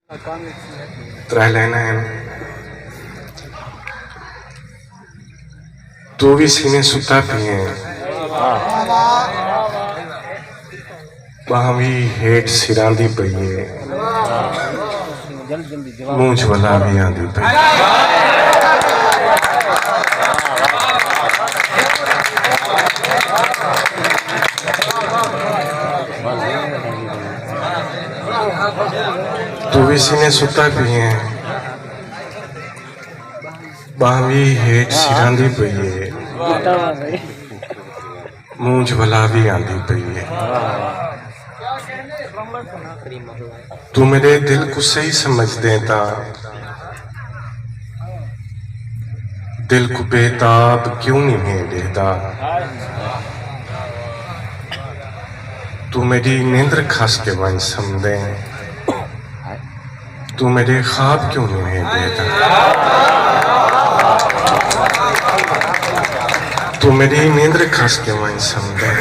त्रै लाइना है। तू भी सीने सुता पिए बाहवी हेठ सिरांदी पईए मुंह ज्वला भी आंदी पई। तू भी सीने सुता पिए बाहवी हेठ सिरांदी पईए मुंह ज्वला भी आंदी पईए। तू मेरे दिल को सही समझ देता दिल को बेताब क्यों नहीं देता। तू मेरी नींद्र खास के वन समझे तू मेरे ख्वाब क्यों नहीं देता। तू मेरी नींद्र खास के वन समझे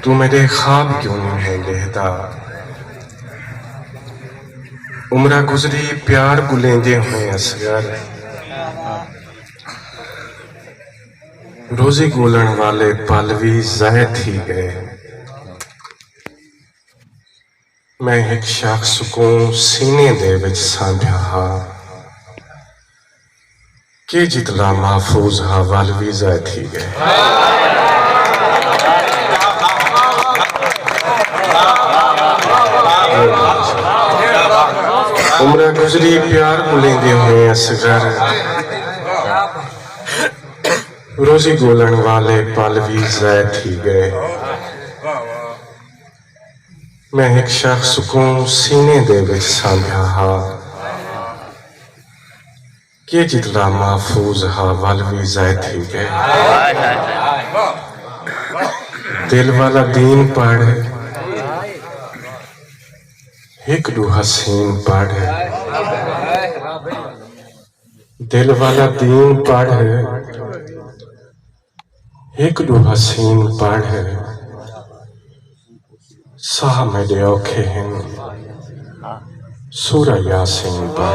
तू मेरे ख्वाब क्यों नहीं देता। उम्र गुजरी प्यार को लेंदे हुए असगर रोजी गोलन वाले पल भी ज़ाय थी गए। मैं एक शख्स को सीने दे विच सांभ्या हा कि जितला महफूज हा वल भी ज़ाय थी गए। उम्र गुजरी प्यार को लेंदे हुए असगर रोजी गोलन वाले पल भी ज़ाय थी गए। मैं एक शख्स को सीने दे विच सांभ्या हा कि जितला महफूज हा वल भी ज़ाय थी गए। दिल वाला दीन पढ़ एक दो हसीन पढ़ दिल वाला दीन पढ़ एक दो हसीन पढ़ साह मेरे औखे हैं सूरा यासीन पढ़।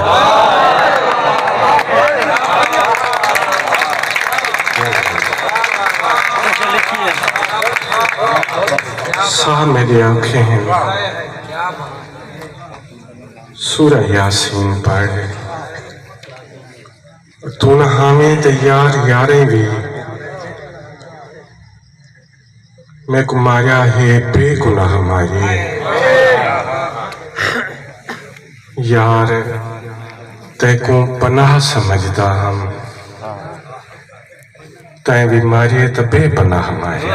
साह मेरे औखे हैं सूरा यासीन पढ़। तू न हमें तैयार यारें भी मैं को माया है बेगुनाह मारी। यार तैको पनाह समझदा हम तै भी मारिए तो बेपनाह मारी।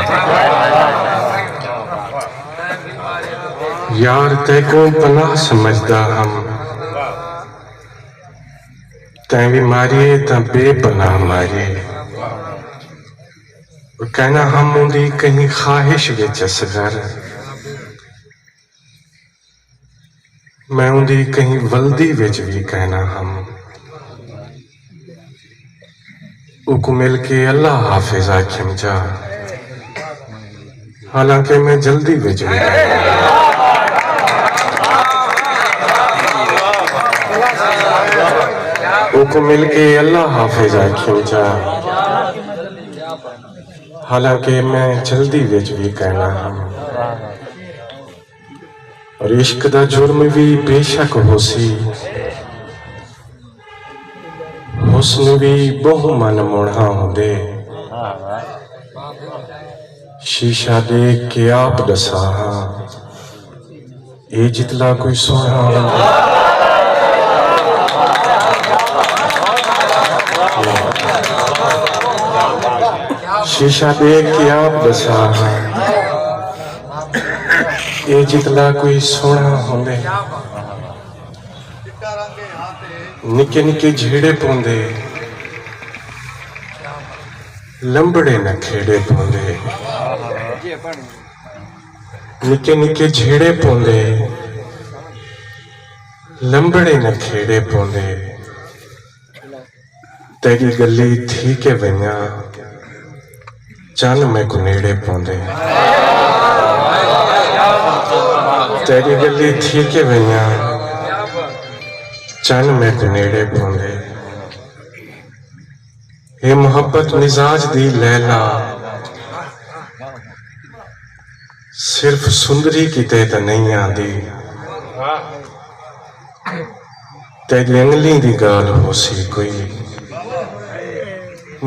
यार तैको पनाह समझदा हम तै भी मारिए तो बेपनाह मारी। कहना हम उंदी कहीं ख्वाहिश विच असगर मैं उंदी कहीं वल्दी विच भी कहना हम उको मिल के अल्लाह हाफिज आखिम जा हालांकि मैं जल्दी विच भी कहना उको मिल के अल्लाह हाफिज आखिम जा हालांकि मैं जल्दी विच भी कहना हम। और इश्क दा जुर्म भी बेशक होसी हुस्न भी बहु मन मुढ़ा होंदे शीशा देख के आप दसा हाँ ये जितला कोई सोना होंदे। शीशा देख के आप दसा ये जितला कोई सोना होंदे। निके निके झेड़े पौंदे लंबड़े न खेड़े पौंदे। निके निके झेड़े पौंदे लंबड़े न खेड़े पौंदे। तेरी गली थी के वैया चन में को नेड़े पौंदे। तेरी गली थी के वैया चन में को नेड़े पौंदे ये मोहब्बत मिजाज दी लैला सिर्फ सुंदरी किते तो नहीं आंदी तेरी अंगली दी गाल हो सी कोई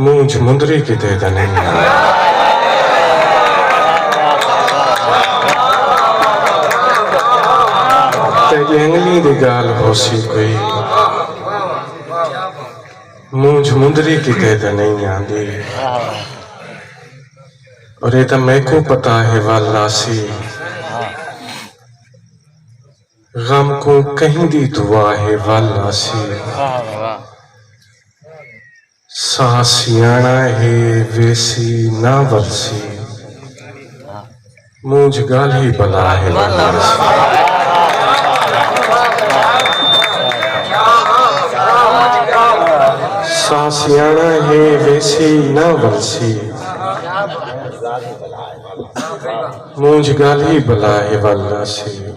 मुंह मुंदरी किते तो नहीं आंदी तेरी अंगली दी गाल हो सी कोई मुंह मुंदरी किते तो नहीं आंदी और ये तो मैं को पता है वाला सी गम को कहीं दी दुआ है वाला सी सासियाना है वेसी ना वरसी मुंह गाल ही बला है वाला सी सासियाना है वैसी न वरसी मुंह गाल ही बला है वाला सी।